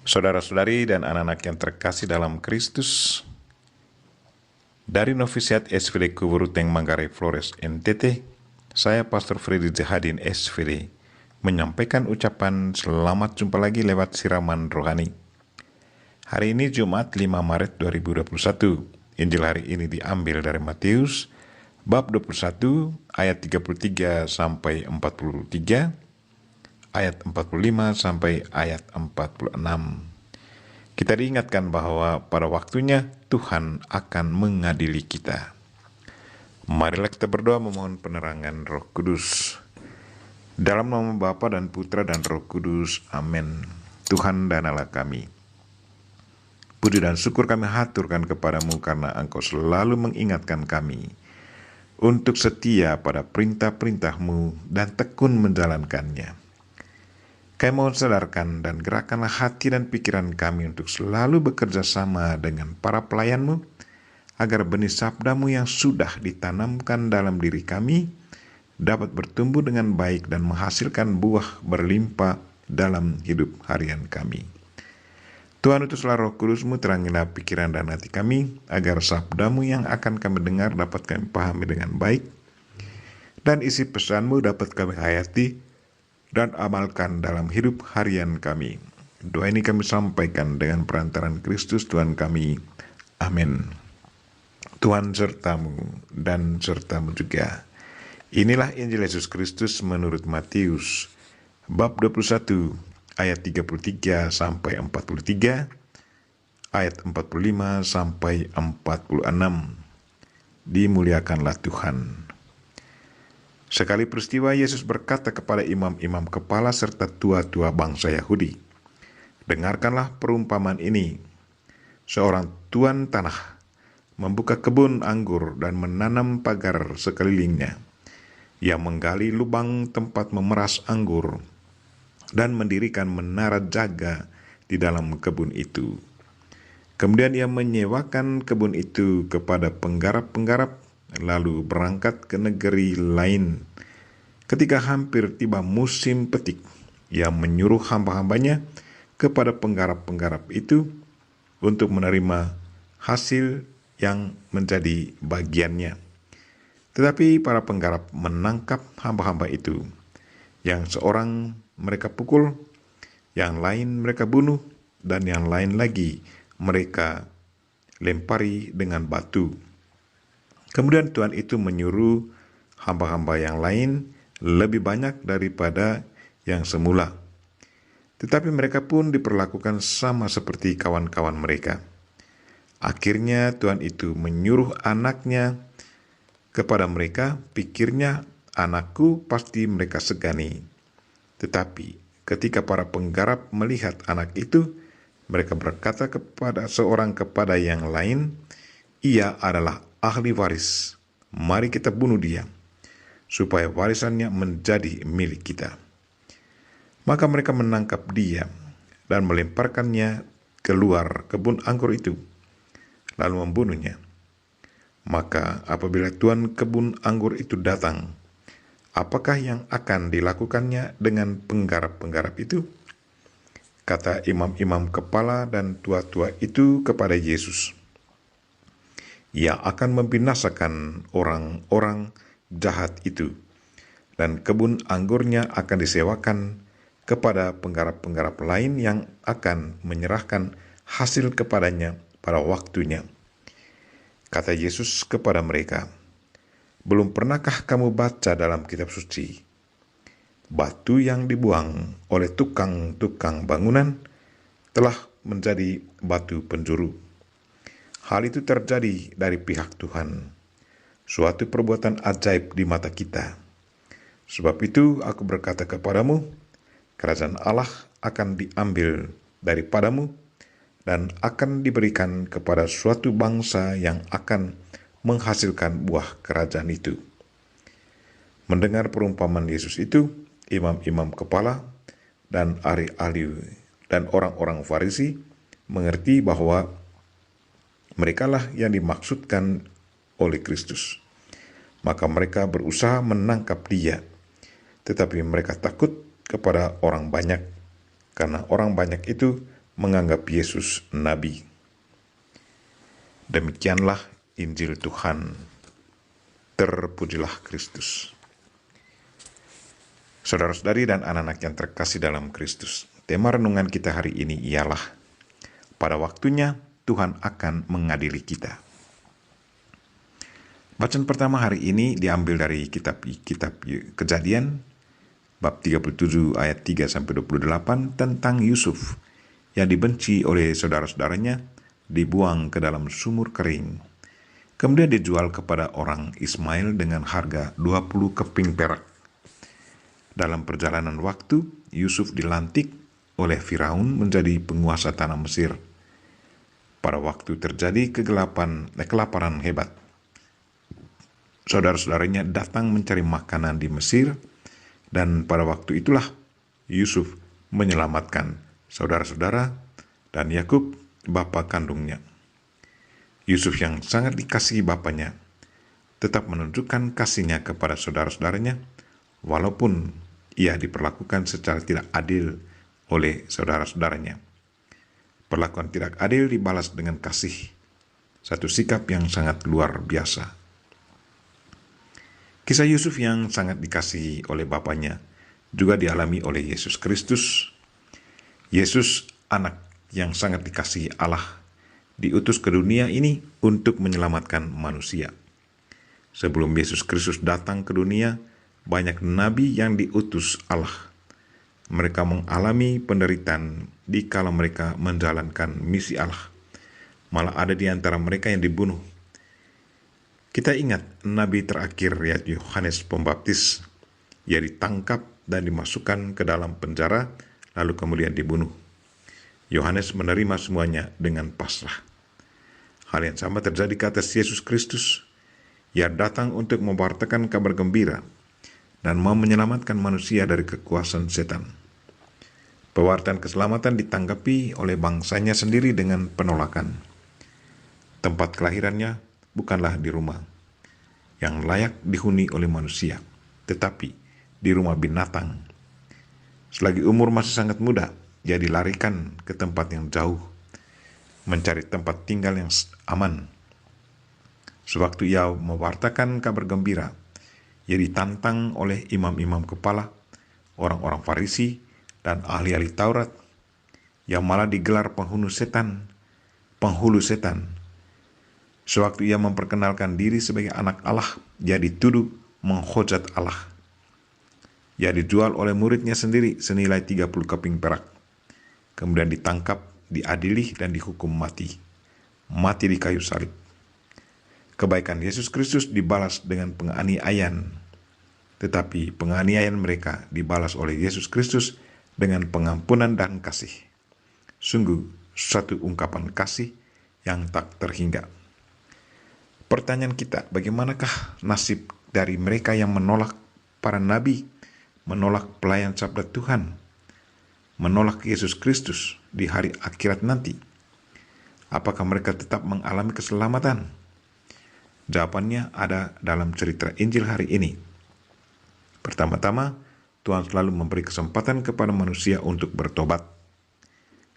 Saudara-saudari dan anak-anak yang terkasih dalam Kristus, dari Novisiat SVD Kuburuteng Manggarai Flores NTT, saya Pastor Freddy Zahadin SVD menyampaikan ucapan selamat jumpa lagi lewat siraman rohani. Hari ini Jumat 5 Maret 2021. Injil hari ini diambil dari Matius bab 21 ayat 33 sampai 43, ayat 45 sampai ayat 46. Kita diingatkan bahwa pada waktunya Tuhan akan mengadili kita. Marilah kita berdoa memohon penerangan Roh Kudus. Dalam nama Bapa dan Putra dan Roh Kudus, amin. Tuhan dan Allah kami, puji dan syukur kami haturkan kepadamu karena Engkau selalu mengingatkan kami untuk setia pada perintah-perintah-Mu dan tekun menjalankannya. Kami mohon sadarkan dan gerakkanlah hati dan pikiran kami untuk selalu bekerja sama dengan para pelayan-Mu, agar benih sabda-Mu yang sudah ditanamkan dalam diri kami dapat bertumbuh dengan baik dan menghasilkan buah berlimpah dalam hidup harian kami. Tuhan, utuslah Roh Kudus-Mu, terangilah pikiran dan hati kami, agar sabda-Mu yang akan kami dengar dapat kami pahami dengan baik, dan isi pesan-Mu dapat kami hayati dan amalkan dalam hidup harian kami. Doa ini kami sampaikan dengan perantaran Kristus Tuhan kami. Amin. Tuhan sertamu dan sertamu juga. Inilah Injil Yesus Kristus menurut Matius bab 21 ayat 33 sampai 43, ayat 45 sampai 46. Dimuliakanlah Tuhan. Sekali peristiwa Yesus berkata kepada imam-imam kepala serta tua-tua bangsa Yahudi, "Dengarkanlah perumpamaan ini. Seorang tuan tanah membuka kebun anggur dan menanam pagar sekelilingnya. Ia menggali lubang tempat memeras anggur dan mendirikan menara jaga di dalam kebun itu. Kemudian ia menyewakan kebun itu kepada penggarap-penggarap, lalu berangkat ke negeri lain. Ketika hampir tiba musim petik, ia menyuruh hamba-hambanya kepada penggarap-penggarap itu untuk menerima hasil yang menjadi bagiannya. Tetapi para penggarap menangkap hamba-hamba itu. Yang seorang mereka pukul, yang lain mereka bunuh, dan yang lain lagi mereka lempari dengan batu. Kemudian Tuhan itu menyuruh hamba-hamba yang lain lebih banyak daripada yang semula. Tetapi mereka pun diperlakukan sama seperti kawan-kawan mereka. Akhirnya Tuhan itu menyuruh anaknya kepada mereka, pikirnya anakku pasti mereka segani. Tetapi ketika para penggarap melihat anak itu, mereka berkata kepada yang lain, ia adalah ahli waris. Mari kita bunuh dia, supaya warisannya menjadi milik kita. Maka mereka menangkap dia dan melemparkannya keluar kebun anggur itu, lalu membunuhnya. Maka apabila tuan kebun anggur itu datang, apakah yang akan dilakukannya dengan penggarap-penggarap itu? Kata imam-imam kepala dan tua-tua itu kepada Yesus, ia akan membinasakan orang-orang jahat itu, dan kebun anggurnya akan disewakan kepada penggarap-penggarap lain yang akan menyerahkan hasil kepadanya pada waktunya. Kata Yesus kepada mereka, belum pernahkah kamu baca dalam kitab suci, batu yang dibuang oleh tukang-tukang bangunan telah menjadi batu penjuru. Hal itu terjadi dari pihak Tuhan, suatu perbuatan ajaib di mata kita. Sebab itu aku berkata kepadamu, kerajaan Allah akan diambil daripadamu dan akan diberikan kepada suatu bangsa yang akan menghasilkan buah kerajaan itu." Mendengar perumpamaan Yesus itu, imam-imam kepala dan ahli-ahli dan orang-orang Farisi mengerti bahwa merekalah yang dimaksudkan oleh Kristus. Maka mereka berusaha menangkap dia, tetapi mereka takut kepada orang banyak, karena orang banyak itu menganggap Yesus nabi. Demikianlah Injil Tuhan. Terpujilah Kristus. Saudara-saudari dan anak-anak yang terkasih dalam Kristus, tema renungan kita hari ini ialah pada waktunya Tuhan akan mengadili kita. Bacaan pertama hari ini diambil dari kitab Kejadian bab 37 ayat 3-28 tentang Yusuf yang dibenci oleh saudara-saudaranya, dibuang ke dalam sumur kering, kemudian dijual kepada orang Ismail dengan harga 20 keping perak. Dalam perjalanan waktu, Yusuf dilantik oleh Firaun menjadi penguasa tanah Mesir. Pada waktu terjadi kelaparan hebat, saudara-saudaranya datang mencari makanan di Mesir, dan pada waktu itulah Yusuf menyelamatkan saudara-saudara dan Yakub, bapa kandungnya. Yusuf yang sangat dikasihi bapaknya tetap menunjukkan kasihnya kepada saudara-saudaranya, walaupun ia diperlakukan secara tidak adil oleh saudara-saudaranya. Perlakuan tidak adil dibalas dengan kasih, satu sikap yang sangat luar biasa. Kisah Yusuf yang sangat dikasihi oleh bapaknya juga dialami oleh Yesus Kristus. Yesus, anak yang sangat dikasihi Allah, diutus ke dunia ini untuk menyelamatkan manusia. Sebelum Yesus Kristus datang ke dunia, banyak nabi yang diutus Allah. Mereka mengalami penderitaan dikala mereka menjalankan misi Allah. Malah ada di antara mereka yang dibunuh. Kita ingat nabi terakhir yaitu Yohanes Pembaptis. Ia ditangkap dan dimasukkan ke dalam penjara, lalu kemudian dibunuh. Yohanes menerima semuanya dengan pasrah. Hal yang sama terjadi ke atas Yesus Kristus. Ia datang untuk memberitakan kabar gembira dan mau menyelamatkan manusia dari kekuasaan setan. Pewartaan keselamatan ditanggapi oleh bangsanya sendiri dengan penolakan. Tempat kelahirannya bukanlah di rumah yang layak dihuni oleh manusia, tetapi di rumah binatang. Selagi umur masih sangat muda, ia dilarikan ke tempat yang jauh, mencari tempat tinggal yang aman. Sewaktu ia mewartakan kabar gembira, ia ditantang oleh imam-imam kepala, orang-orang Farisi, dan ahli-ahli Taurat, yang malah digelar penghulu setan. Sewaktu ia memperkenalkan diri sebagai anak Allah, ia dituduh menghujat Allah. Ia dijual oleh muridnya sendiri senilai 30 keping perak. Kemudian ditangkap, diadili, dan dihukum mati. Mati di kayu salib. Kebaikan Yesus Kristus dibalas dengan penganiayaan, tetapi penganiayaan mereka dibalas oleh Yesus Kristus dengan pengampunan dan kasih. Sungguh satu ungkapan kasih yang tak terhingga. Pertanyaan kita, bagaimanakah nasib dari mereka yang menolak para nabi, menolak pelayan sabda Tuhan, menolak Yesus Kristus di hari akhirat nanti? Apakah mereka tetap mengalami keselamatan? Jawabannya ada dalam cerita Injil hari ini. Pertama-tama, Tuhan selalu memberi kesempatan kepada manusia untuk bertobat.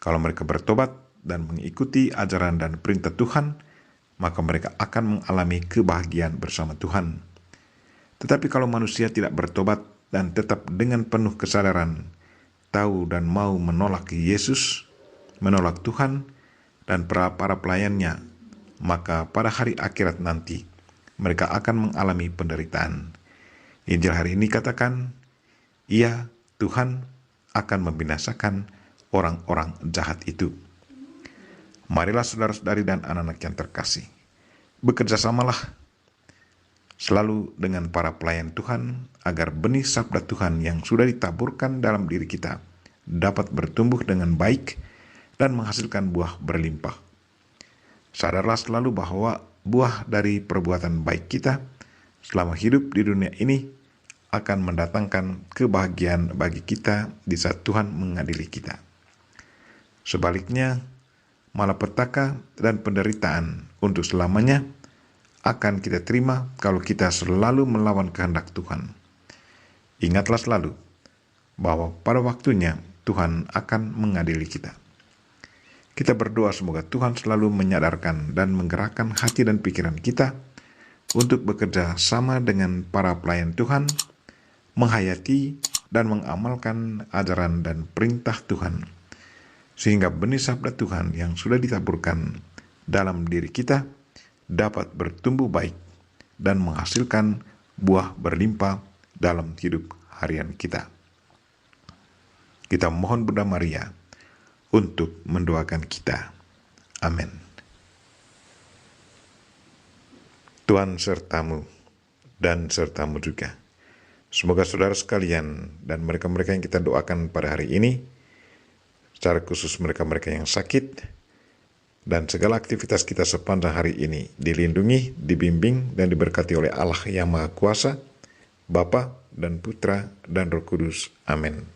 Kalau mereka bertobat dan mengikuti ajaran dan perintah Tuhan, maka mereka akan mengalami kebahagiaan bersama Tuhan. Tetapi kalau manusia tidak bertobat dan tetap dengan penuh kesadaran, tahu dan mau menolak Yesus, menolak Tuhan dan para pelayannya, maka pada hari akhirat nanti mereka akan mengalami penderitaan. Injil hari ini katakan, "Ia, Tuhan, akan membinasakan orang-orang jahat itu." Marilah saudara-saudari dan anak-anak yang terkasih, bekerjasamalah selalu dengan para pelayan Tuhan agar benih sabda Tuhan yang sudah ditaburkan dalam diri kita dapat bertumbuh dengan baik dan menghasilkan buah berlimpah. Sadarlah selalu bahwa buah dari perbuatan baik kita selama hidup di dunia ini akan mendatangkan kebahagiaan bagi kita di saat Tuhan mengadili kita. Sebaliknya, malapetaka dan penderitaan untuk selamanya akan kita terima kalau kita selalu melawan kehendak Tuhan. Ingatlah selalu bahwa pada waktunya Tuhan akan mengadili kita. Kita berdoa semoga Tuhan selalu menyadarkan dan menggerakkan hati dan pikiran kita untuk bekerja sama dengan para pelayan Tuhan, menghayati dan mengamalkan ajaran dan perintah Tuhan, sehingga benih sabda Tuhan yang sudah ditaburkan dalam diri kita dapat bertumbuh baik dan menghasilkan buah berlimpah dalam hidup harian kita. Kita mohon Bunda Maria untuk mendoakan kita. Amin. Tuhan sertamu dan sertamu juga. Semoga saudara sekalian dan mereka-mereka yang kita doakan pada hari ini, secara khusus mereka-mereka yang sakit, dan segala aktivitas kita sepanjang hari ini dilindungi, dibimbing, dan diberkati oleh Allah yang Maha Kuasa, Bapa dan Putra dan Roh Kudus. Amin.